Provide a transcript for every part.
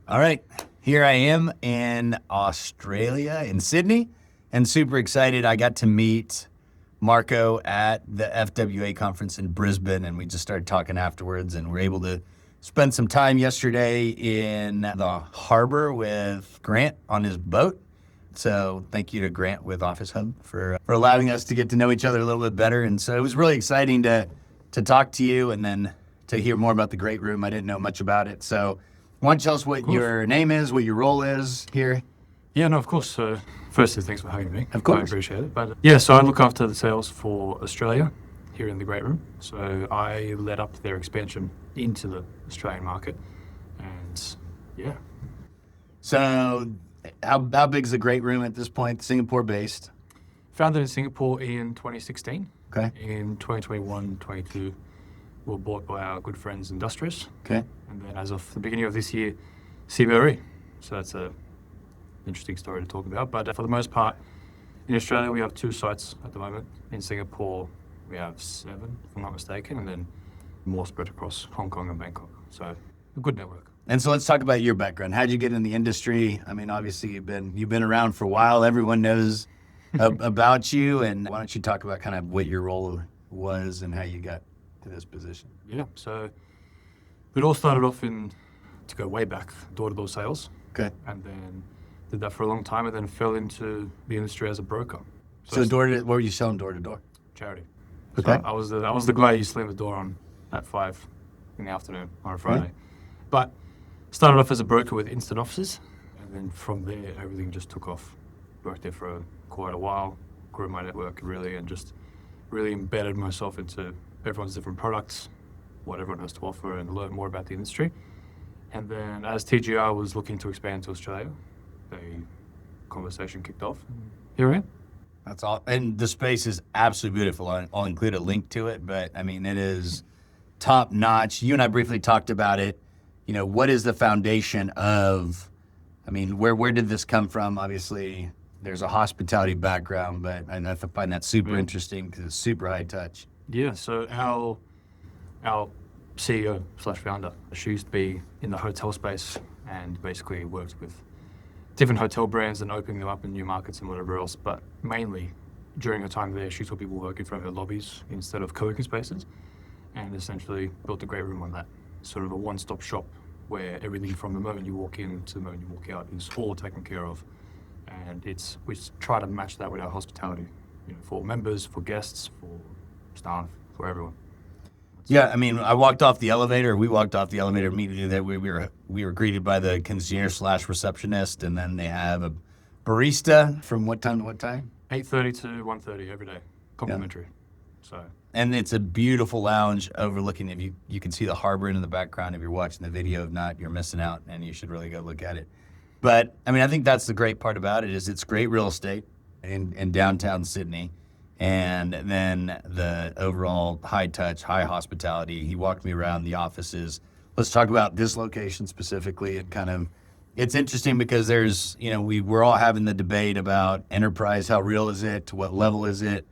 All right, here I am in Australia, in Sydney, and super excited. I got to meet Marco at the FWA conference in Brisbane, and we just started talking afterwards, and we're able to spend some time yesterday in the harbor with Grant on his boat. So thank you to Grant with Office Hub for allowing us to get to know each other a little bit better. And so it was really exciting to talk to you and then to hear more about the Great Room. I didn't know much about it. So why don't you tell us what your name is, what your role is here? Yeah, no, of course. So firstly, thanks for having me. Of course. I appreciate it. But yeah, so I look after the sales for Australia here in the Great Room. So I led up their expansion into the Australian market. And yeah. So how big is the Great Room at this point? Singapore based. Founded in Singapore in 2016. Okay. In 2021, 22, we were bought by our good friends Industrious. Okay. And then as of the beginning of this year, CBRE. So that's a interesting story to talk about. But for the most part, in Australia, we have 2 sites at the moment. In Singapore, we have 7, if I'm not mistaken, and then more spread across Hong Kong and Bangkok. So a good network. And so let's talk about your background. How'd you get in the industry? I mean, obviously you've been around for a while. Everyone knows about you. And why don't you talk about kind of what your role was and how you got to this position? Yeah, so it all started off to go way back, door-to-door sales. Okay. And then did that for a long time and then fell into the industry as a broker. So what were you selling door to door? Charity. Okay. So I was the guy you slam the door on at 5 in the afternoon on a Friday. Right. But started off as a broker with instant offices, and then from there everything just took off. Worked there for quite a while, grew my network really, and just really embedded myself into everyone's different products, what everyone has to offer, and learn more about the industry. And then as TGR was looking to expand to Australia, the conversation kicked off. Here I am. That's all. And the space is absolutely beautiful. I'll include a link to it, but I mean, it is top notch. You and I briefly talked about it. You know, what is the foundation of, I mean, where did this come from? Obviously, there's a hospitality background, but I find that super interesting because it's super high touch. Yeah, so our CEO/founder, she used to be in the hotel space and basically worked with different hotel brands and opening them up in new markets and whatever else. But mainly during her time there, she saw people working from her lobbies instead of co-working spaces, and essentially built a Great Room on that. Sort of a one-stop shop where everything from the moment you walk in to the moment you walk out is all taken care of. And we try to match that with our hospitality, for members, for guests, for staff, for everyone. Yeah, I mean, we walked off the elevator immediately. That we were greeted by the concierge/receptionist, and then they have a barista from what time to what time? 8:30 to 1:30 every day, complimentary. So. And it's a beautiful lounge overlooking. If you can see the harbor in the background. If you're watching the video, if not, you're missing out, and you should really go look at it. But I mean, I think that's the great part about it is it's great real estate in downtown Sydney. And then the overall high touch, high hospitality. He walked me around the offices. Let's talk about this location specifically. And kind of, it's interesting because there's, we're all having the debate about enterprise. How real is it? To what level is it?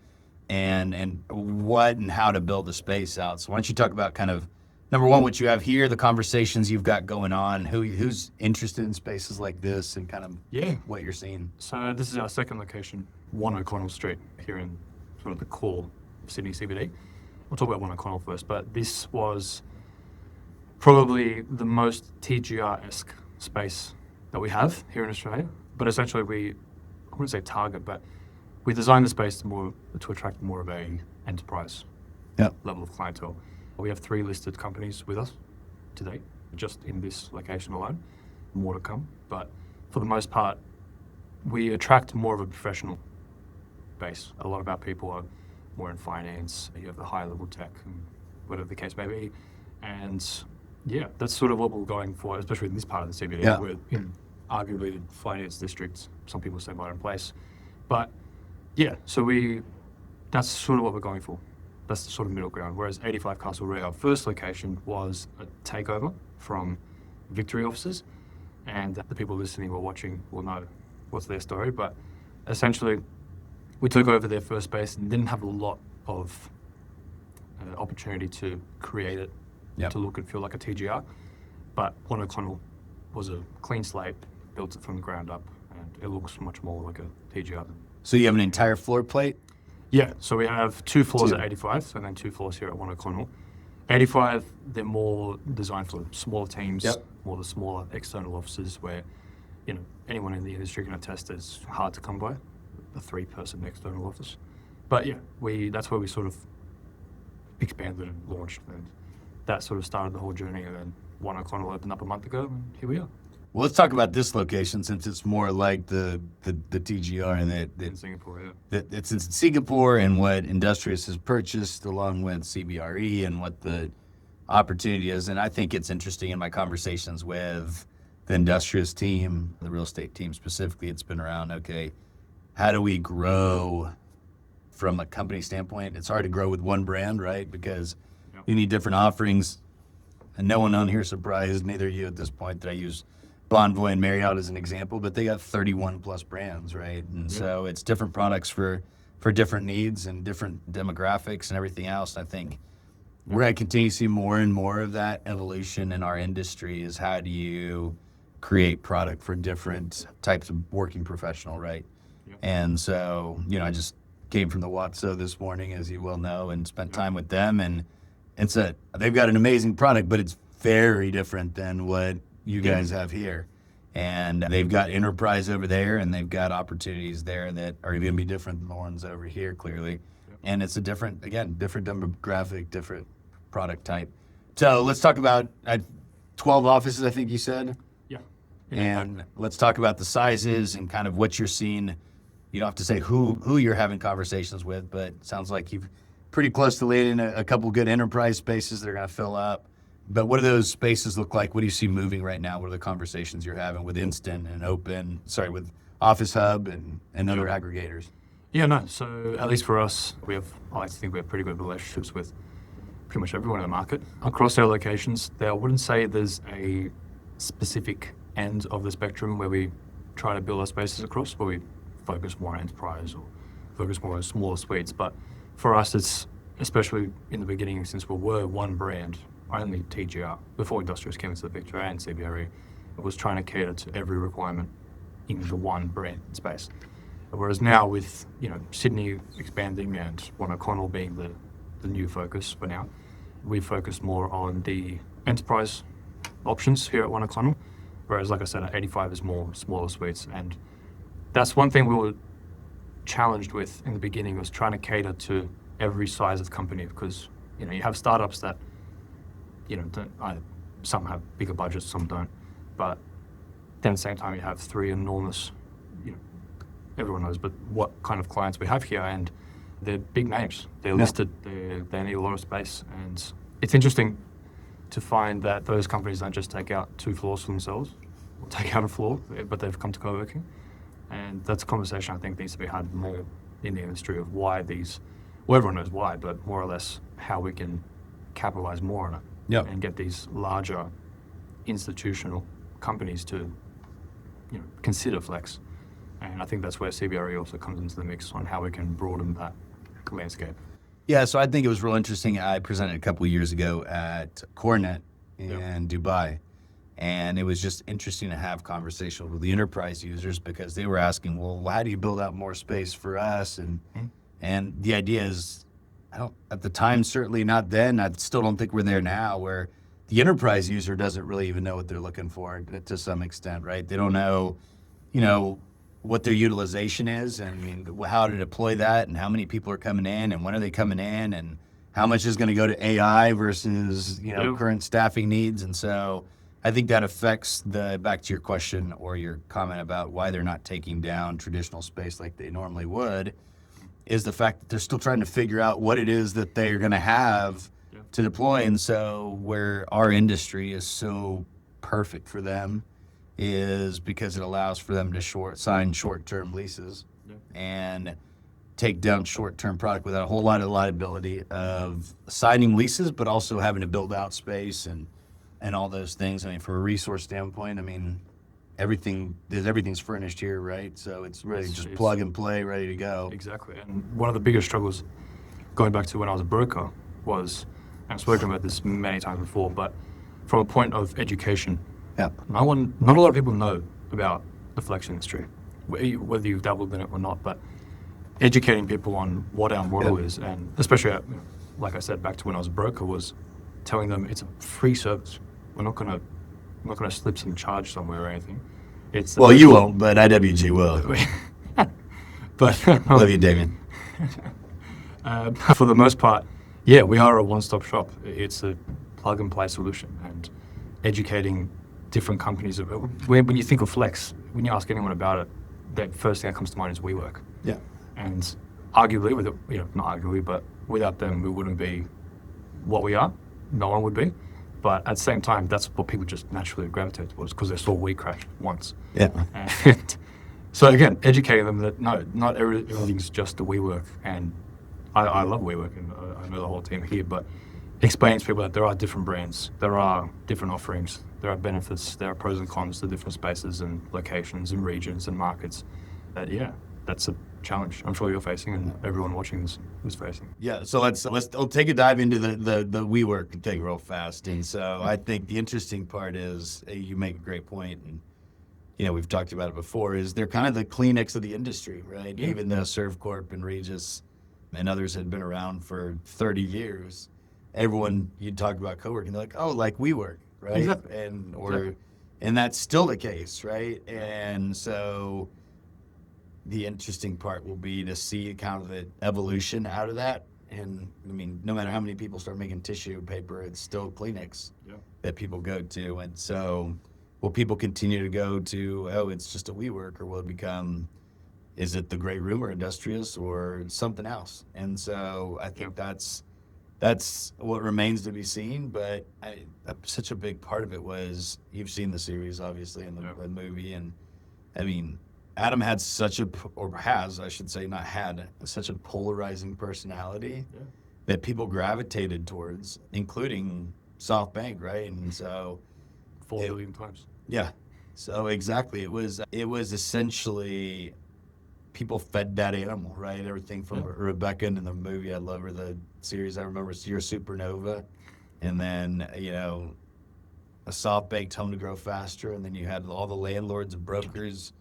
And what and how to build the space out. So why don't you talk about kind of, number one, what you have here, the conversations you've got going on, who's interested in spaces like this, and kind of what you're seeing. So this is our second location, 1 O'Connell Street, here in sort of the core of Sydney CBD. We'll talk about 1 O'Connell first, but this was probably the most TGR-esque space that we have here in Australia. But essentially I wouldn't say target, but we designed the space to attract more of a enterprise level of clientele. We have 3 listed companies with us today, just in this location alone. More to come, but for the most part, we attract more of a professional base. A lot of our people are more in finance. You have the higher level tech, and whatever the case may be. And yeah, that's sort of what we're going for, especially in this part of the CBD. Yeah. We're in arguably the finance district. Some people say Modern Place, but yeah, so that's sort of what we're going for. That's the sort of middle ground. Whereas 85 Castle Ray, our first location, was a takeover from Victory offices, and the people listening or watching will know what's their story. But essentially, we took over their first space and didn't have a lot of opportunity to create it to look and feel like a TGR. But 1 O'Connell was a clean slate, built it from the ground up, and it looks much more like a TGR. So you have an entire floor plate? Yeah, so we have 2 floors Two. at 85, and then 2 floors here at 1 O'Connell. 85, they're more designed for smaller teams, Yep. more the smaller external offices where, anyone in the industry can attest it's hard to come by, a 3-person external office. But yeah, that's where we sort of expanded and launched, and that sort of started the whole journey. And then 1 O'Connell opened up a month ago, and here we are. Well, let's talk about this location since it's more like the TGR and In Singapore, yeah. that it's in Singapore and what Industrious has purchased along with CBRE and what the opportunity is. And I think it's interesting in my conversations with the Industrious team, the real estate team specifically, it's been around, okay, how do we grow from a company standpoint? It's hard to grow with one brand, right? Because Yep. you need different offerings. And no one on here is surprised, neither you at this point, that I use Bonvoy and Marriott as an example, but they got 31 plus brands, right? And so it's different products for different needs and different demographics and everything else. I think we're going to continue to see more and more of that evolution in our industry is how do you create product for different types of working professional, right? Yep. And so, I just came from the Watso this morning, as you well know, and spent time with them. And they've got an amazing product, but it's very different than what you guys have here. And they've got enterprise over there, and they've got opportunities there that are going to be different than the ones over here, clearly. Yep. And it's a different demographic, different product type. So let's talk about 12 offices, I think you said. Yeah. And let's talk about the sizes and kind of what you're seeing. You don't have to say who you're having conversations with, but it sounds like you've pretty close to landing a couple good enterprise spaces that are going to fill up. But what do those spaces look like? What do you see moving right now? What are the conversations you're having with Instant and with Office Hub and other aggregators? Yeah, no. So at least for us, I like to think we have pretty good relationships with pretty much everyone in the market. Across our locations, I wouldn't say there's a specific end of the spectrum where we try to build our spaces across, where we focus more on enterprise or focus more on smaller suites. But for us, it's especially in the beginning, since we were one brand, only TGR, before Industrious came into the picture, and CBRE, it was trying to cater to every requirement in the one brand space. Whereas now with, Sydney expanding and 1 O'Connell being the new focus for now, we focus more on the enterprise options here at 1 O'Connell. Whereas, like I said, at 85 is more smaller suites. And that's one thing we were challenged with in the beginning, was trying to cater to every size of company, because, you have startups that some have bigger budgets, some don't. But then at the same time, you have 3 enormous, everyone knows, but what kind of clients we have here, and they're big names. They're listed, they need a lot of space. And it's interesting to find that those companies don't just take out 2 floors for themselves, or take out a floor, but they've come to Coworking. And that's a conversation I think needs to be had more in the industry of why everyone knows why, but more or less how we can capitalize more on it. Yep. And get these larger institutional companies to, consider flex. And I think that's where CBRE also comes into the mix on how we can broaden that landscape. Yeah, so I think it was real interesting. I presented a couple of years ago at CoreNet in Dubai. And it was just interesting to have conversations with the enterprise users because they were asking, well, how do you build out more space for us? And the idea is, at the time, certainly not then. I still don't think we're there now, where the enterprise user doesn't really even know what they're looking for to some extent, right? They don't know, what their utilization is and how to deploy that and how many people are coming in and when are they coming in and how much is going to go to AI versus, current staffing needs. And so I think that affects back to your question or your comment about why they're not taking down traditional space like they normally would, is the fact that they're still trying to figure out what it is that they're going to have to deploy. And so where our industry is so perfect for them is because it allows for them to sign short-term leases and take down short-term product without a whole lot of liability of signing leases, but also having to build out space and all those things. From a resource standpoint, everything's furnished here, right? So it's really just plug and play, ready to go. Exactly. And one of the biggest struggles, going back to when I was a broker, was, and I've spoken about this many times before, but from a point of education, Yeah. Not a lot of people know about the flex industry, whether you've dabbled in it or not, but educating people on what our model is, and especially, like I said, back to when I was a broker, was telling them it's a free service. We're not gonna slip some charge somewhere or anything. It's Well, you won't, but IWG will. but Love you, Damien. for the most part, yeah, we are a one-stop shop. It's a plug-and-play solution, and educating different companies. When you think of flex, when you ask anyone about it, the first thing that comes to mind is WeWork. Yeah. And arguably, not arguably, but without them, we wouldn't be what we are. No one would be. But at the same time, that's what people just naturally gravitate towards because they saw we crash once. Yeah. And so again, educating them that no, not everything's just the WeWork. And I love WeWork, and I know the whole team here, but explaining to people that there are different brands, there are different offerings, there are benefits, there are pros and cons to different spaces and locations and regions and markets. That's a challenge I'm sure you're facing, and everyone watching this is facing. Yeah, so let's take a dive into the WeWork thing real fast. And so I think the interesting part is you make a great point, and we've talked about it before. Is they're kind of the Kleenex of the industry, right? Yeah. Even though ServCorp and Regis and others had been around for 30 years, everyone you'd talk about coworking, they're like, oh, like WeWork, right? Exactly. And that's still the case, right? And so the interesting part will be to see kind of the evolution out of that. And I mean, no matter how many people start making tissue paper, it's still Kleenex that people go to. And so will people continue to go to, oh, it's just a WeWork, or will it become, is it the Great Room or Industrious or something else? And so I think that's what remains to be seen. But such a big part of it was, you've seen the series, obviously, and the movie. And I mean, Adam had such I should say, not had, such a polarizing personality that people gravitated towards, including SoftBank, right? And so 4 billion times. Yeah. So exactly. It was essentially people fed that animal, right? Everything from Rebecca in the movie. I love her. The series I remember is Your Supernova. And then, a SoftBank told them to grow faster. And then you had all the landlords and brokers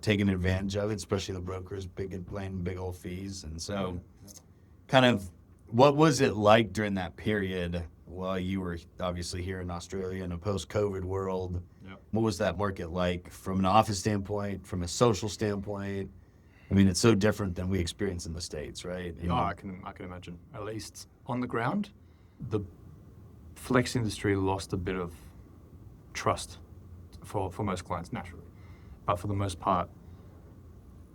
taking advantage of it, especially the brokers, paying big old fees. And so kind of what was it like during that period while you were obviously here in Australia in a post-COVID world? What was that market like from an office standpoint, from a social standpoint? I mean, it's so different than we experience in the States, right? I can imagine. At least on the ground, the flex industry lost a bit of trust for most clients, naturally. But for the most part,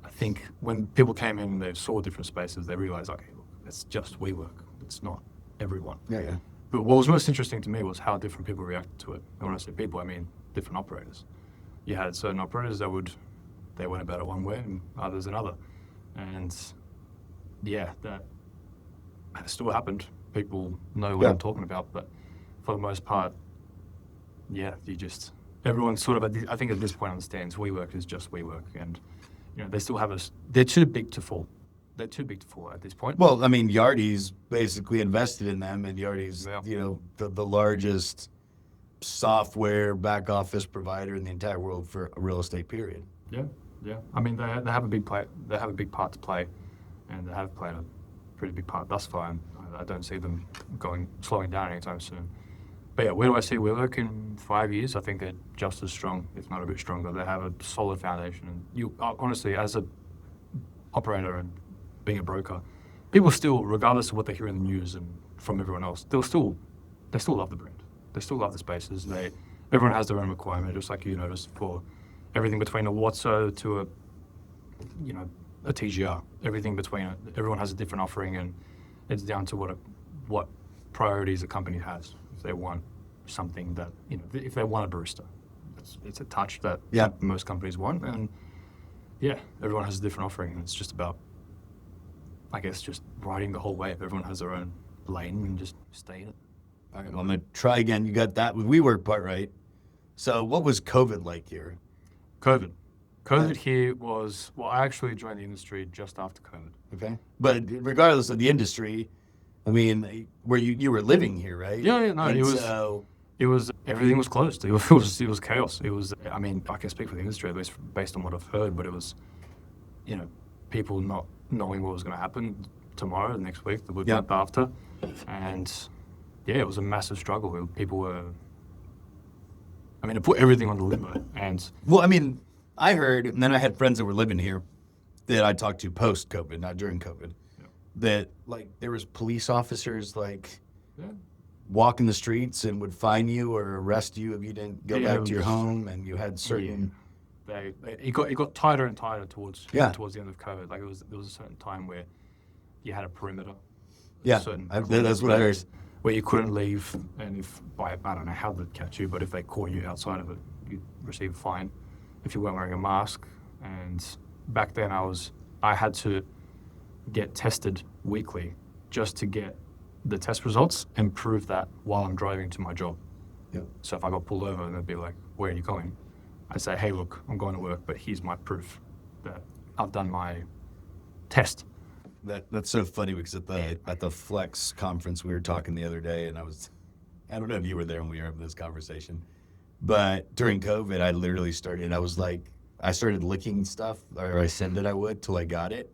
I think when people came in and they saw different spaces, they realized, okay, look, it's just WeWork. It's not everyone. Yeah. But what was most interesting to me was how different people reacted to it. And when I say people, I mean different operators. You had certain operators that they went about it one way and others another. And that still happened. People know what I'm talking about. But for the most part, everyone sort of, I think at this point understands WeWork is just WeWork. And, they still have they're too big to fall. They're too big to fall at this point. Well, I mean, Yardi's basically invested in them, and Yardi's, the largest software back office provider in the entire world for a real estate period. Yeah. I mean, they have a big part to play, and they have played a pretty big part thus far. And I don't see them slowing down anytime soon. But where do I see WeWork in 5 years? I think they're just as strong, if not a bit stronger. They have a solid foundation. And you honestly, as an operator and being a broker, people still, regardless of what they hear in the news and from everyone else, they still love the brand. They still love the spaces. Everyone has their own requirement, just like you noticed, for everything between a WhatsO to a TGR. Everything between it. Everyone has a different offering, and it's down to what priorities a company has. If they want something that, if they want a barista, it's a touch that most companies want. And everyone has a different offering. And it's just about, I guess, just riding the whole wave. Everyone has their own lane and just stay in it. All right, well, I'm going to try again. You got that with WeWork part right. So what was COVID like here? COVID here was, I actually joined the industry just after COVID. Okay. But regardless of the industry, I mean, where you were living here, right? Yeah, no, and it was. So everything was closed. It was chaos. I mean, I can speak for the industry, at least based on what I've heard, but it was, people not knowing what was going to happen tomorrow, next week, the week after. And yeah, it was a massive struggle. People were, it put everything on the limbo. And Well, I mean, I heard, and then I had friends that were living here that I talked to post-COVID, not during COVID, that like there was police officers like walking the streets and would fine you or arrest you if you didn't go back to your home, and you had certain. It got tighter and tighter towards the end of COVID. Like there was a certain time where you had a perimeter. That's what I heard. Where you couldn't leave, and I don't know how they'd catch you, but if they caught you outside of it, you'd receive a fine if you weren't wearing a mask. And back then I had to get tested weekly just to get the test results and prove that while I'm driving to my job. Yeah. So if I got pulled over and they'd be like, "Where are you going?" I'd say, "Hey, look, I'm going to work, but here's my proof that I've done my test." That's so funny because at the Flex conference we were talking the other day, and I don't know if you were there when we were having this conversation, but during COVID I literally I started licking stuff, or I said that I would till I got it,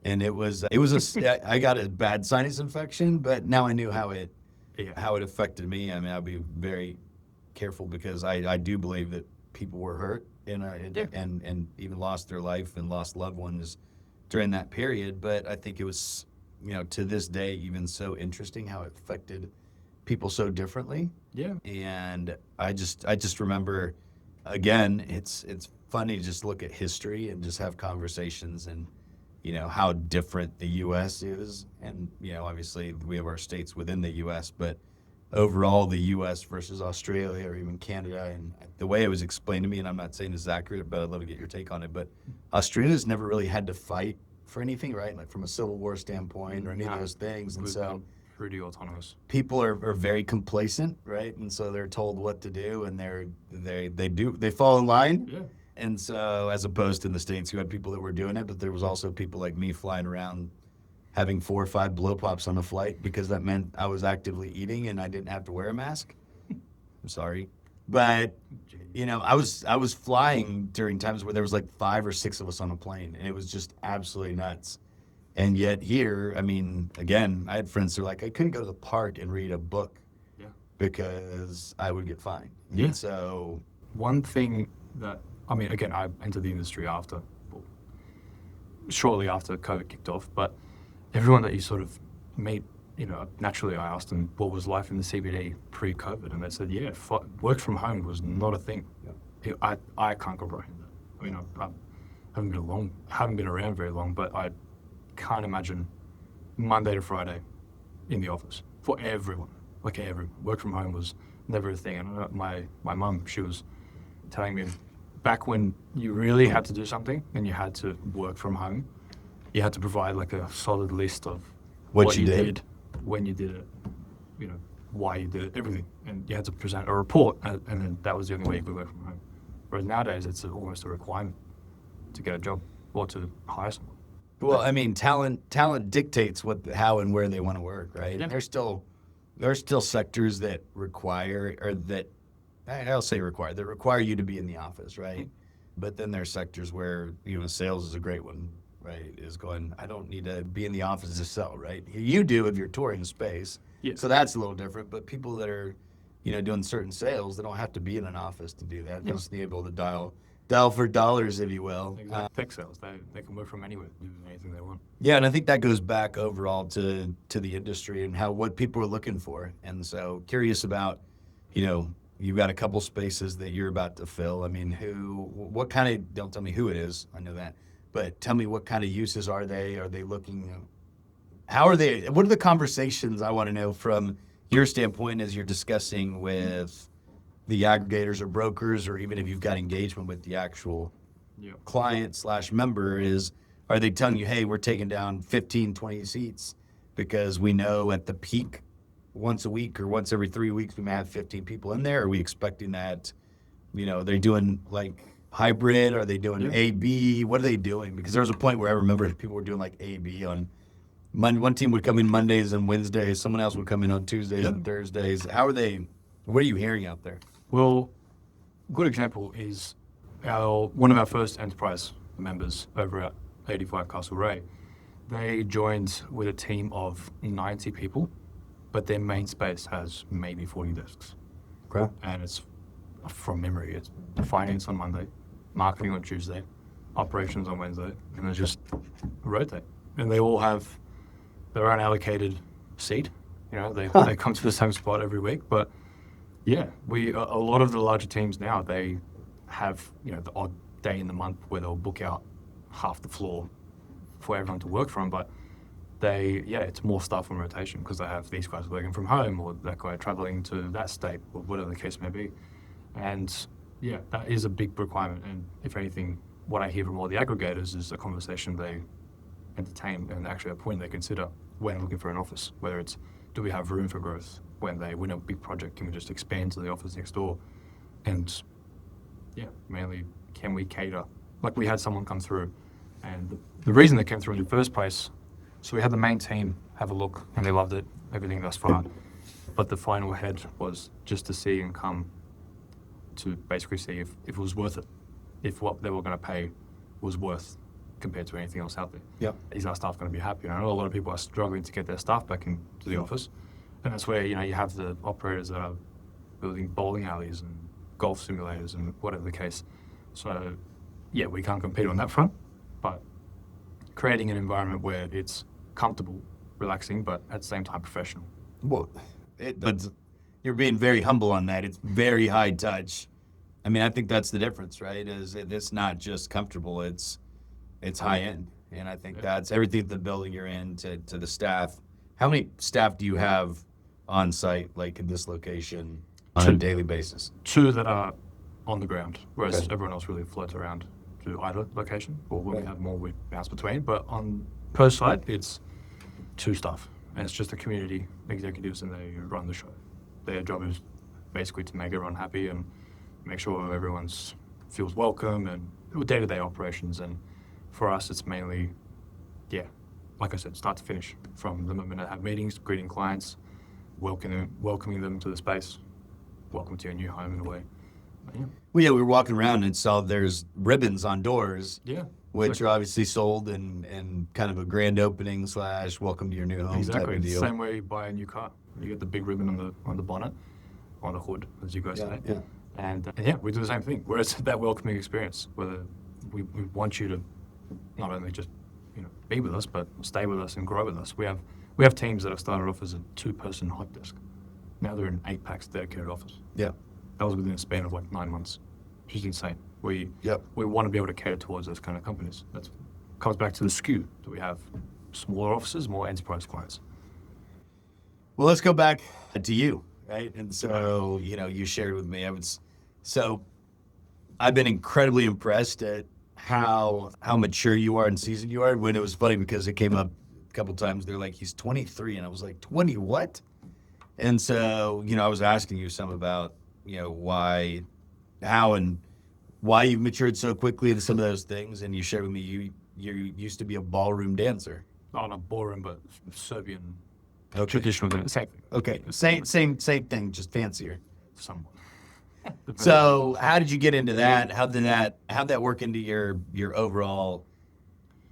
and I got a bad sinus infection, but now I knew how it affected me. I mean, I'll be very careful because I do believe that people were hurt and even lost their life and lost loved ones during that period. But I think it was, to this day, even so interesting how it affected people so differently. Yeah. And I just remember, again, it's funny to just look at history and just have conversations and, how different the U.S. is. And, obviously we have our states within the U.S., but overall the U.S. versus Australia or even Canada. And the way it was explained to me, and I'm not saying this is accurate, but I'd love to get your take on it, but Australia's never really had to fight for anything, right? Like from a Civil War standpoint or any of those things. And so pretty autonomous. People are very complacent, right? And so they're told what to do, and they fall in line. Yeah. And so as opposed to the States, you had people that were doing it, but there was also people like me flying around having 4 or 5 blow pops on a flight because that meant I was actively eating and I didn't have to wear a mask. I'm sorry. But, I was flying during times where there was like 5 or 6 of us on a plane, and it was just absolutely nuts. And yet here, again, I had friends who were like, I couldn't go to the park and read a book because I would get fined. Yeah. And so one thing that, again, I entered the industry shortly after COVID kicked off, but everyone that you sort of meet, naturally I asked them what was life in the CBD pre-COVID, and they said, work from home was not a thing. Yeah. I can't comprehend that. I haven't been around very long, but I can't imagine Monday to Friday in the office for everyone. Like work from home was never a thing. And my mum, she was telling me back when you really had to do something and you had to work from home, you had to provide like a solid list of what you did, when you did it, why you did it, everything. And you had to present a report, and then that was the only way you could work from home. Whereas nowadays, it's almost a requirement to get a job or to hire someone. Well, talent dictates how and where they want to work, right? Yeah. There's still sectors that require, or that require you to be in the office, right? Mm-hmm. But then there's sectors where, sales is a great one, right? Is going, I don't need to be in the office to sell, right? You do if you're touring space. Yeah. So that's a little different. But people that are, doing certain sales, they don't have to be in an office to do that. They just need to be able to dial for dollars, if you will. Exactly. Tech sales, they can work from anywhere, do anything they want. Yeah, and I think that goes back overall to the industry and what people are looking for. And so curious about, you've got a couple spaces that you're about to fill. What kind of, don't tell me who it is, I know that, but tell me what kind of uses are they looking, what are the conversations I want to know from your standpoint as you're discussing with the aggregators or brokers, or even if you've got engagement with the actual client / member, are they telling you, hey, we're taking down 15, 20 seats because we know at the peak once a week or once every 3 weeks we may have 15 people in there? Are we expecting that, they're doing like hybrid? Are they doing A/B? What are they doing? Because there was a point where I remember people were doing like A/B on One team would come in Mondays and Wednesdays. Someone else would come in on Tuesdays and Thursdays. How are they What are you hearing out there? Well, good example is one of our first enterprise members over at 85 Castlereagh. They joined with a team of 90 people, but their main space has maybe 40 desks. Okay. And it's, from memory, it's finance on Monday, marketing on Tuesday, operations on Wednesday, and it's just rotate. And they all have their own allocated seat. You know, they come to the same spot every week. But yeah, a lot of the larger teams now, they have, you know, the odd day in the month where they'll book out half the floor for everyone to work from. But it's more staff on rotation because they have these guys working from home or that guy traveling to that state or whatever the case may be. And yeah, that is a big requirement. And if anything, what I hear from all the aggregators is a conversation they entertain and actually a point they consider when looking for an office, whether it's, do we have room for growth? When they win a big project, can we just expand to the office next door? And yeah, mainly, can we cater? Like we had someone come through, and the reason they came through in the first place, so we had the main team have a look, and they loved it, everything thus far. But the final head was just to see and come to basically see if it was worth it, if what they were going to pay was worth compared to anything else out there. Yep. Is our staff going to be happy? You know, a lot of people are struggling to get their staff back into the office. And that's where, you know, you have the operators that are building bowling alleys and golf simulators and whatever the case. So, yeah, we can't compete on that front, but creating an environment where it's comfortable, relaxing, but at the same time professional. Well, but you're being very humble on that. It's very high touch. I mean, I think that's the difference, right? Is it's not just comfortable, it's high end. And I think that's everything the building you're in to the staff. How many staff do you have on site, like in this location, on a daily basis? 2 that are on the ground, whereas everyone else really floats around to either location, or when we have more, we bounce between. But on per site, it's 2 staff, and it's just the community executives, and they run the show. Their job is basically to make everyone happy and make sure everyone feels welcome and day-to-day operations. And for us, it's mainly, like I said, start to finish, from the moment I have meetings, greeting clients, welcoming them to the space, welcome to your new home in a way. Yeah. Well, yeah, we were walking around and saw there's ribbons on doors, which are obviously sold and kind of a grand opening / welcome to your new home type of deal. Same way you buy a new car. You get the big ribbon on the bonnet, on the hood, as you guys say. Yeah. And we do the same thing. Where it's that welcoming experience, whether we want you to not only just, you know, be with us, but stay with us and grow with us. We have teams that have started off as a 2-person hot desk. Now they're in 8 packs dedicated office. Yeah. That was within a span of like 9 months, which is insane. We want to be able to cater towards those kind of companies. That comes back to the SKU. Do we have smaller offices, more enterprise clients? Well, let's go back to you, right? And so, you know, you shared with me, I've been incredibly impressed at how mature you are and seasoned you are. When it was funny because it came up a couple times, they're like, he's 23, and I was like, 20 what? And so, you know, I was asking you some about, you know, how and why you've matured so quickly to some of those things, and you shared with me you used to be a ballroom dancer. Not a ballroom, but Serbian traditional dance. Same thing. Okay, same thing, just fancier. Somewhat. So, how did you get into that? How'd that work into your overall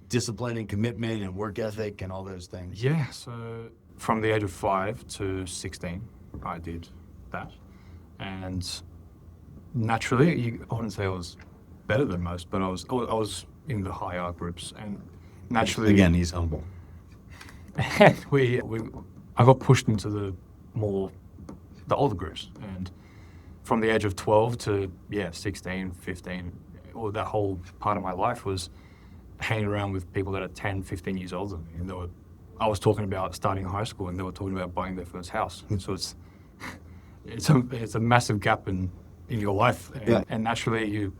discipline and commitment and work ethic and all those things? Yeah, so from the age of 5 to 16, I did that. And naturally, I wouldn't say I was better than most, but I was in the higher groups. And naturally... Again, he's humble. And I got pushed into the older groups. And from the age of 12 to 16, 15, or that whole part of my life was hanging around with people that are 10, 15 years older than me. And I was talking about starting high school, and they were talking about buying their first house. So it's a massive gap in your life. And naturally you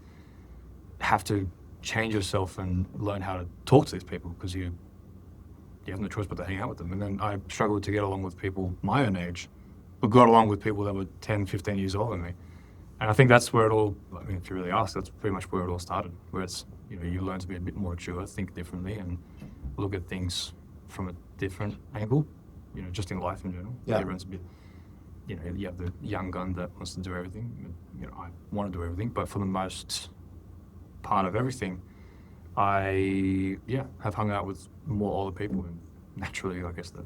have to change yourself and learn how to talk to these people, because you have no choice but to hang out with them. And then I struggled to get along with people my own age, but got along with people that were 10, 15 years older than me. And I think that's where it all, I mean, if you really ask, that's pretty much where it all started, where it's, you know, you learn to be a bit more mature, think differently, and look at things from a different angle, you know, just in life in general. Yeah. Everyone's a bit you have the young gun that wants to do everything. I want to do everything, but for the most part of everything, I have hung out with more older people, and naturally, I guess that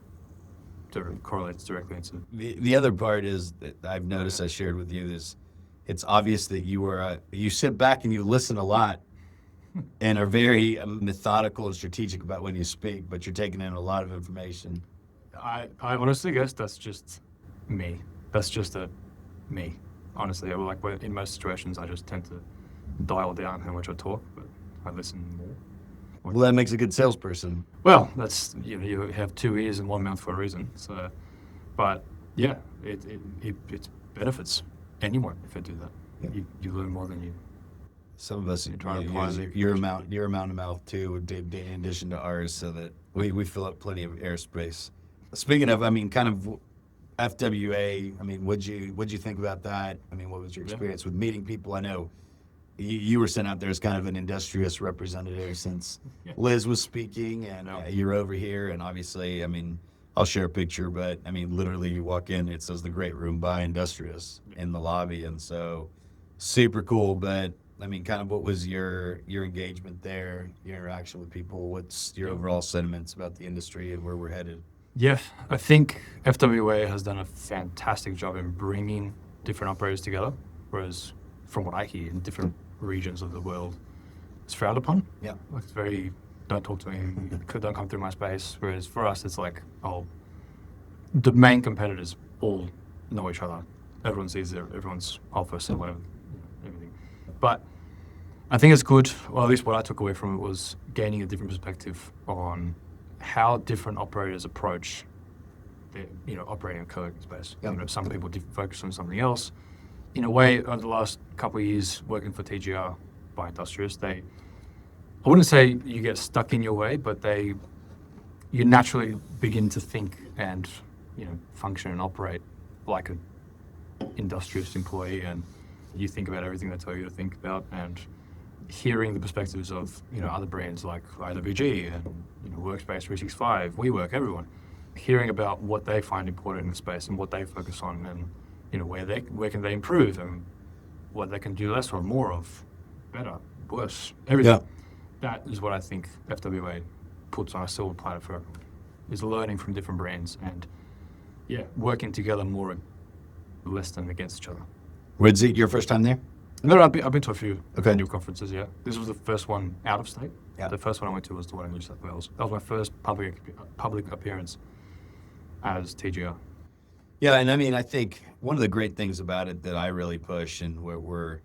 correlates directly into. The other part is that I've noticed, I shared with you, is it's obvious that you sit back and you listen a lot and are very methodical and strategic about when you speak, but you're taking in a lot of information. I honestly guess that's just me. That's just me. Honestly, in most situations, I just tend to dial down how much I talk, but I listen more. Well, that makes a good salesperson. Well, that's you have 2 ears and 1 mouth for a reason. So, but yeah, it benefits anyone if I do that. Yeah. You learn more than you. Some of us try to apply your amount of mouth too, in addition to ours, so that we fill up plenty of airspace. Speaking of, kind of FWA. What'd you think about that? What was your experience with meeting people? I know you were sent out there as kind of an Industrious representative since Liz was speaking, and you're over here, and obviously, I'll share a picture, but literally you walk in, it says the Great Room by Industrious in the lobby, and so super cool. But kind of what was your engagement there, your interaction with people? What's your overall sentiments about the industry and where we're headed? Yeah, I think FWA has done a fantastic job in bringing different operators together, whereas from what I hear in different regions of the world, it's frowned upon. Yeah. It's very, don't talk to me, don't come through my space. Whereas for us, it's like, the main competitors all know each other. Everyone sees everyone's office and whatever, everything. But I think it's good, or at least what I took away from it was gaining a different perspective on how different operators approach their, operating a co-working space. Yep. Some people focus on something else. In a way, over the last couple of years working for TGR by Industrious, I wouldn't say you get stuck in your way, but you naturally begin to think and function and operate like an Industrious employee, and you think about everything they tell you to think about, and hearing the perspectives of other brands like IWG and Workspace 365, WeWork, everyone, hearing about what they find important in the space and what they focus on, and where can they improve and what they can do less or more of, better, worse, everything. Yeah. That is what I think FWA puts on a silver platter for everyone, is learning from different brands and working together more less than against each other. Was it your first time there? No, I've been to a few Okay. new conferences, yeah. This was the first one out of state. Yeah. The first one I went to was the one in New South Wales. That was my first public appearance as TGR. Yeah, and I think one of the great things about it that I really push, and where we're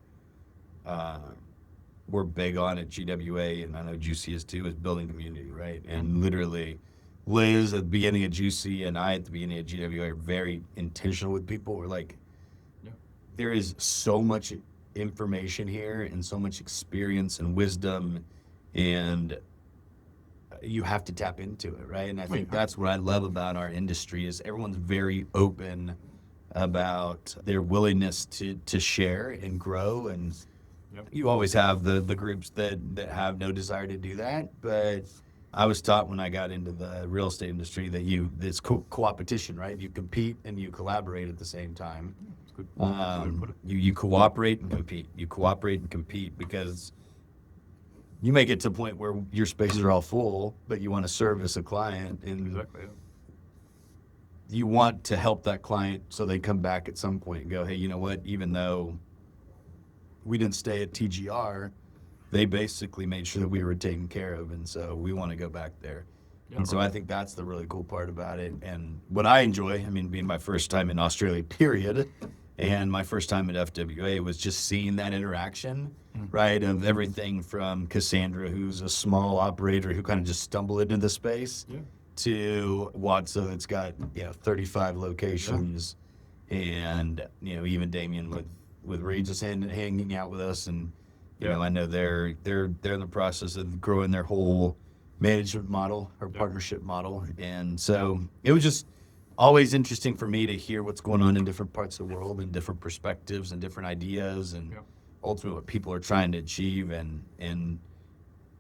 big on at GWA, and I know Juicy is too, is building community, right? And literally, Liz at the beginning of Juicy and I at the beginning of GWA are very intentional with people. We're like, there is so much information here and so much experience and wisdom, and you have to tap into it, right? And I think that's what I love about our industry is everyone's very open about their willingness to share and grow. And you always have the groups that have no desire to do that. But I was taught when I got into the real estate industry that it's co-opetition, right? You compete and you collaborate at the same time. You cooperate and compete. You cooperate and compete because you may get to a point where your spaces are all full, but you want to service a client, and you want to help that client so they come back at some point and go, hey, you know what? Even though we didn't stay at TGR, they basically made sure that we were taken care of, and so we want to go back there. And so I think that's the really cool part about it. And what I enjoy, being my first time in Australia, period, and my first time at FWA was just seeing that interaction, right, of everything from Cassandra, who's a small operator who kind of just stumbled into the space, to Watson, that's got 35 locations, and even Damien with Regis hanging out with us, and I know they're in the process of growing their whole management model or partnership model, and so it was just always interesting for me to hear what's going on in different parts of the world and different perspectives and different ideas, and ultimately what people are trying to achieve, and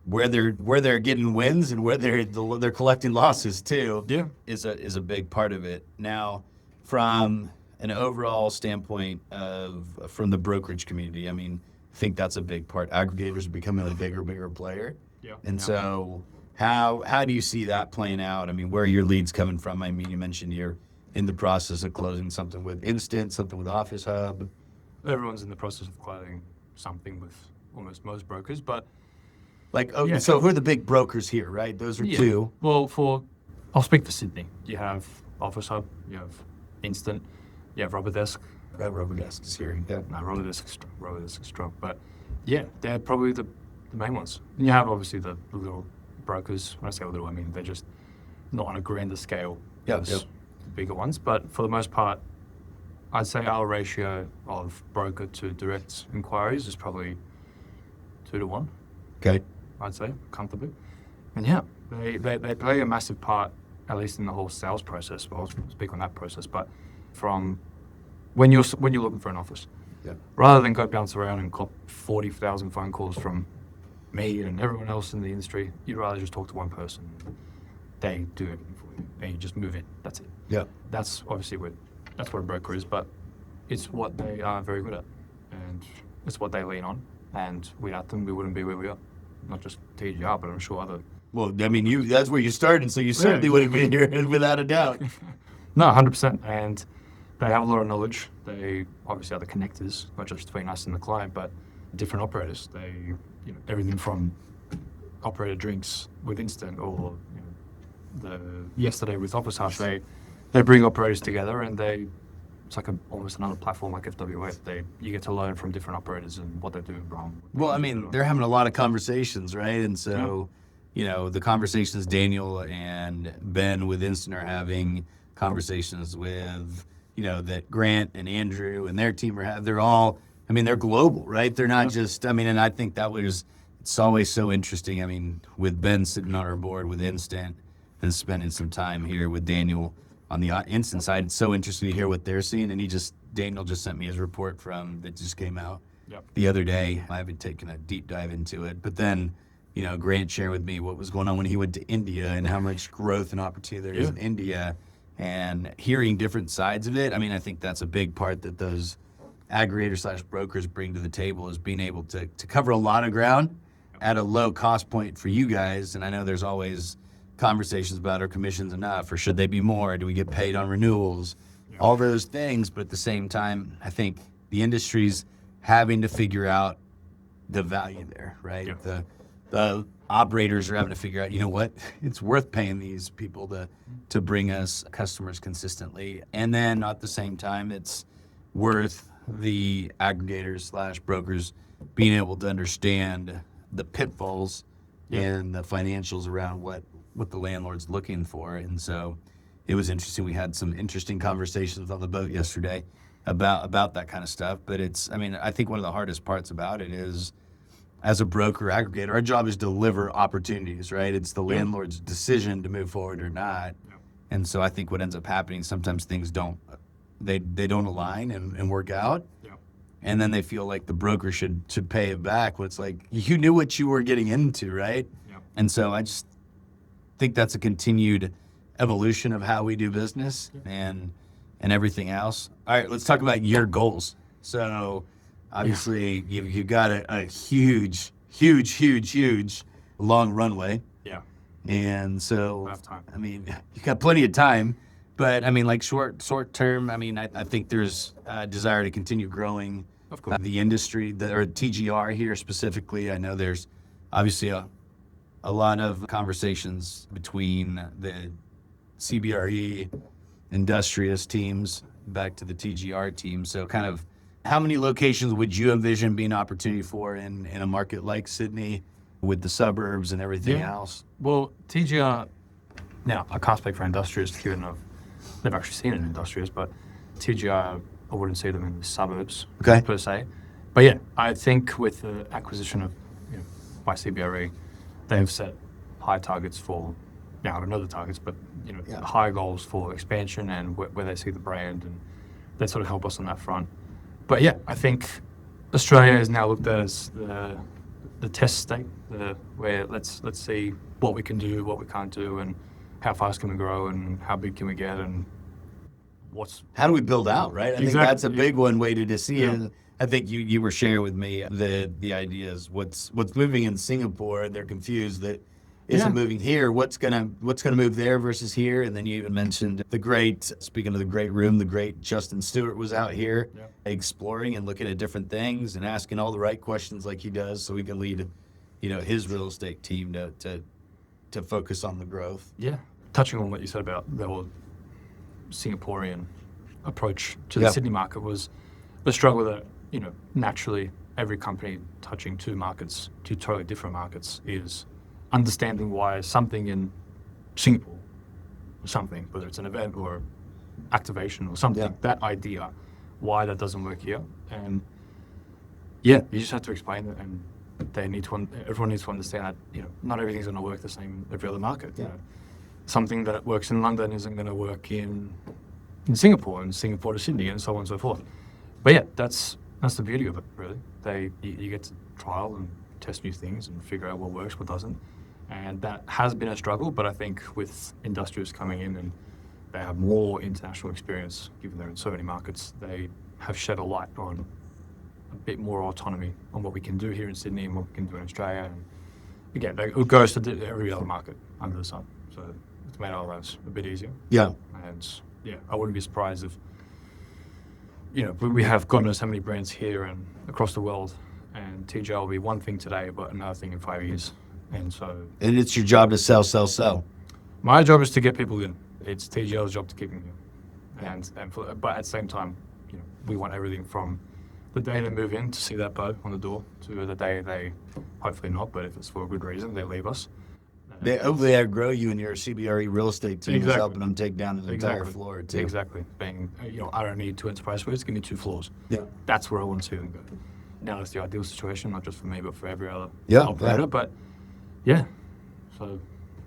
where they're getting wins and where they're collecting losses too. Is a big part of it. Now, from an overall standpoint of from the brokerage community, I mean, I think that's a big part. Aggregators are becoming a bigger player. Yeah. And Yeah. so how do you see that playing out? I mean, where are your leads coming from? I mean, you mentioned you're in the process of closing something with Instant, something with Office Hub. Everyone's in the process of closing something with almost most brokers, but Like, oh, Yeah. so who are the big brokers here, right? Those are yeah. two. Well, I'll speak for Sydney. You have Office Hub, you have Instant, you have Rubberdesk. Robodesk is here. Yeah. No, Rubberdesk is strong, but yeah, they're probably the main ones. And you have obviously the little brokers. When I say little, I mean they're just not on a grander scale Yep, as yep. the bigger ones. But for the most part, I'd say our ratio of broker to direct inquiries is probably 2 to 1. Okay. I'd say comfortably. And yeah, they play a massive part, at least in the whole sales process. Well, I'll speak on that process, but from when you're looking for an office, Yeah. rather than go bounce around and cop 40,000 phone calls from me and everyone else in the industry, you'd rather just talk to one person. They do everything for you, and you just move in. That's it. Yeah. That's obviously that's what a broker is, but it's what they are very good at, and it's what they lean on. And without them, we wouldn't be where we are. Not just TGR, but I'm sure other. Well, I mean, that's where you started, so you certainly would have been here without a doubt. No, 100%. And they have a lot of knowledge. They obviously are the connectors, not just between us and the client, but different operators. They, everything from operator drinks with Instant or yesterday with Office Hub, they bring operators together and it's like almost another platform like FWA. You get to learn from different operators and what they're doing wrong. Well, I mean, they're having a lot of conversations, right? And so, the conversations Daniel and Ben with Instant are having, conversations with, that Grant and Andrew and their team are having, they're all, I mean, they're global, right? They're not just, I mean, and I think it's always so interesting. I mean, with Ben sitting on our board with Instant and spending some time here with Daniel on the Instant side, it's so interesting to hear what they're seeing. And Daniel just sent me his report that just came out the other day. I haven't taken a deep dive into it, but then, Grant shared with me what was going on when he went to India and how much growth and opportunity there is in India, and hearing different sides of it. I mean, I think that's a big part that those aggregators / brokers bring to the table, is being able to cover a lot of ground at a low cost point for you guys. And I know there's always conversations about, are commissions enough, or should they be more? Do we get paid on renewals? All those things. But at the same time, I think the industry's having to figure out the value there, right? Yeah. The operators are having to figure out, what, it's worth paying these people to bring us customers consistently. And then at the same time, it's worth the aggregators / brokers being able to understand the pitfalls and the financials around what the landlord's looking for. And so it was interesting. We had some interesting conversations on the boat yesterday about that kind of stuff. But I think one of the hardest parts about it is, as a broker aggregator, our job is to deliver opportunities, right? It's the landlord's decision to move forward or not. And so I think what ends up happening, sometimes things don't align and work out. And then they feel like the broker should pay it back. When it's like, you knew what you were getting into, right? And so I just think that's a continued evolution of how we do business and everything else. All right, let's talk about your goals. So obviously you've got a huge long runway. Yeah. And so, Enough time. I mean, you got plenty of time, but I mean, like short term, I mean, I think there's a desire to continue growing Of course. the industry, or TGR here specifically. I know there's obviously a lot of conversations between the CBRE, Industrious teams back to the TGR team. So kind of, how many locations would you envision being an opportunity for in a market like Sydney with the suburbs and everything else? Well, TGR, now I can't speak for Industrious, given I've never actually seen an Industrious, but TGR, I wouldn't see them in the suburbs per se. But yeah, I think with the acquisition of by CBRE, they've set high targets for, I don't know the targets, but high goals for expansion and where they see the brand, and they sort of help us on that front. But yeah, I think Australia is now looked at as the test state, where let's see what we can do, what we can't do, and how fast can we grow, and how big can we get, and how do we build out, right? I think that's a big one way to see it. Yeah. I think you were sharing with me the ideas what's moving in Singapore, and they're confused that isn't moving here. What's gonna move there versus here? And then you even mentioned speaking of the great room, the great Justin Stewart was out here exploring and looking at different things and asking all the right questions like he does, so we can lead, his real estate team to focus on the growth. Yeah. Touching on what you said about the whole Singaporean approach to the Sydney market was the struggle that, naturally every company touching two totally different markets, is understanding why something in Singapore, whether it's an event or activation or something, that idea, why that doesn't work here. And you just have to explain it, and everyone needs to understand that, not everything's going to work the same in every other market. Yeah. Something that works in London isn't going to work in Singapore, and Singapore to Sydney, and so on and so forth. But that's the beauty of it, really. You get to trial and test new things and figure out what works, what doesn't. And that has been a struggle, but I think with Industrious coming in, and they have more international experience, given they're in so many markets, they have shed a light on a bit more autonomy on what we can do here in Sydney and what we can do in Australia. And again, it goes to every other market under the sun. So it's made our lives a bit easier. Yeah. And I wouldn't be surprised if, we have God knows how many brands here and across the world, and TGL will be one thing today, but another thing in 5 years. And it's your job to sell. My job is to get people in. It's TGL's job to keep them here. But at the same time, we want everything from the day they move in to see that bow on the door to the day they, hopefully not, but if it's for a good reason, they leave us. Hopefully I grow you and your CBRE real estate team is helping them take down an entire floor too. Exactly. Being, I don't need 2 enterprise suites, give me 2 floors. Yeah. That's where I want to see them go. Now that's the ideal situation, not just for me, but for every other operator. Yeah. But so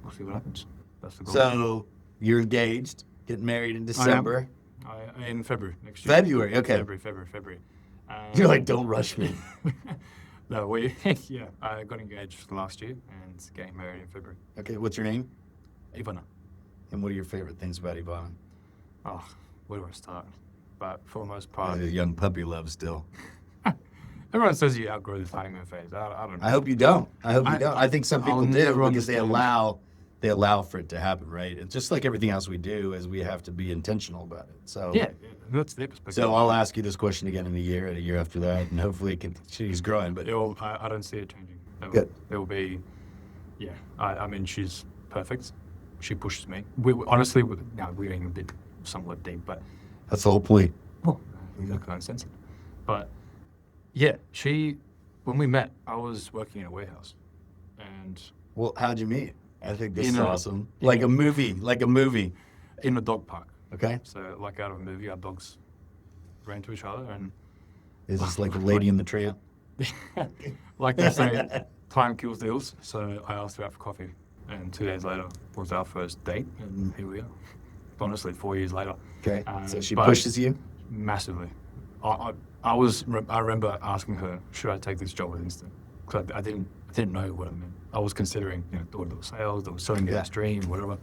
we'll see what happens. That's the goal. So you're engaged, getting married in December. In February next year. February, okay. February. You're like, don't rush me. No, I got engaged last year and getting married in February. Okay, what's your name? Ivana. And what are your favorite things about Ivana? Oh, where do I start? But for the most part, A young puppy love still. everyone says you outgrow the honeymoon phase. I don't know. I hope you don't. I think some people do because understand. they allow for it to happen, right? It's just like everything else we do, is we have to be intentional about it. So that's their perspective. So I'll ask you this question again in a year after that, and hopefully she's growing. But I don't see it changing. Good. It will be, I mean, she's perfect. She pushes me. Honestly, now we're getting a bit somewhat deep, but that's the whole point. Well, exactly, uncensored. But when we met, I was working in a warehouse, and how'd you meet? I think this is awesome. Like a movie. In a dog park. Okay. So, like out of a movie, our dogs ran to each other, and is this like the Lady in the Tramp? Like they say, time kills deals. So I asked her out for coffee, and 2 days later was our first date, and here we are. Honestly, 4 years later. Okay. So she pushes you? Massively. I remember asking her, should I take this job with Instant? Because I didn't know what it meant. I was considering, doing little sales, or selling downstream, whatever.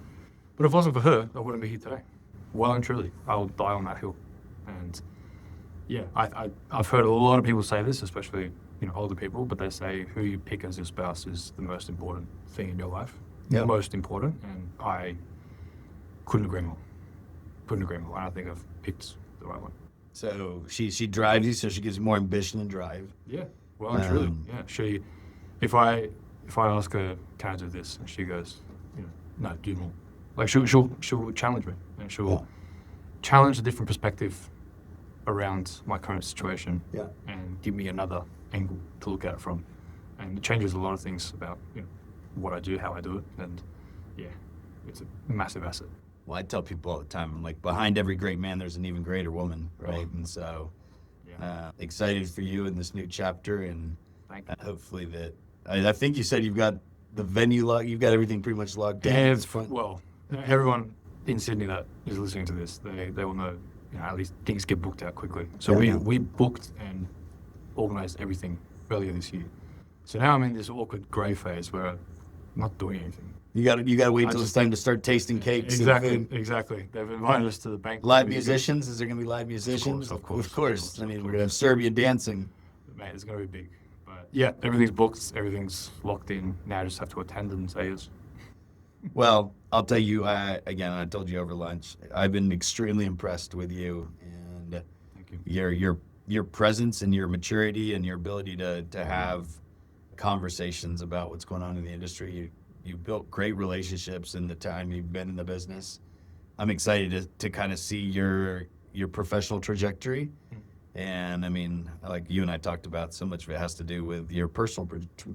But if it wasn't for her, I wouldn't be here today. Well and truly, I will die on that hill. And I've heard a lot of people say this, especially older people, but they say who you pick as your spouse is the most important thing in your life. Yep. The most important, and I couldn't agree more. And I think I've picked the right one. So she drives you, so she gives you more ambition and drive. Yeah, well and truly. Yeah, she. If I ask her, can I do this, and she goes, no, do more. Like she'll challenge me, and she'll challenge a different perspective around my current situation, and give me another angle to look at it from, and it changes a lot of things about what I do, how I do it, and it's a massive asset. Well, I tell people all the time, I'm like, behind every great man, there's an even greater woman, right? And so, excited for you in this new chapter, and hopefully that. I think you said you've got the venue locked. You've got everything pretty much locked down. Well, everyone in Sydney that is listening to this, they will know. At least things get booked out quickly. So we booked and organised everything earlier this year. So now I'm in this awkward grey phase where I'm not doing anything. You got to wait till it's time to start tasting cakes. Exactly. They've invited us to the bank. Live musicians? Is there going to be live musicians? Of course. Of course. I mean, we're going to have Serbia dancing. Mate, it's going to be big. But yeah, everything's booked. Everything's locked in. Now I just have to attend and say yes. Well, I'll tell you, again, I told you over lunch, I've been extremely impressed with you and Thank you. your presence and your maturity and your ability to have conversations about what's going on in the industry. You built great relationships in the time you've been in the business. I'm excited to kind of see your professional trajectory. And I mean, like you and I talked about, so much of it has to do with your personal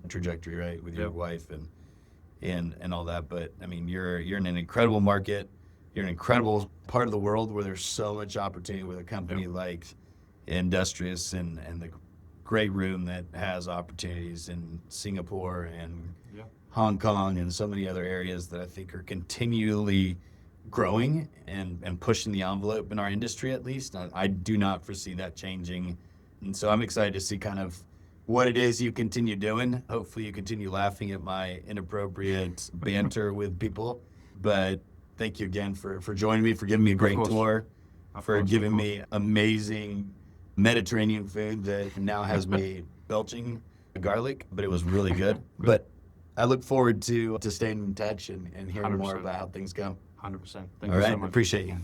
trajectory, right? With your wife and all that. But I mean, you're in an incredible market. You're an incredible part of the world where there's so much opportunity with a company like Industrious and the great room that has opportunities in Singapore and Hong Kong and so many other areas that I think are continually growing and pushing the envelope in our industry, at least. I do not foresee that changing. And so I'm excited to see kind of what it is you continue doing. Hopefully you continue laughing at my inappropriate banter with people. But thank you again for joining me, for giving me a great tour, for giving me amazing Mediterranean food that now has me belching garlic, but it was really good. But I look forward to staying in touch and hearing more about how things go. 100%. Thank All you right, so much. appreciate you.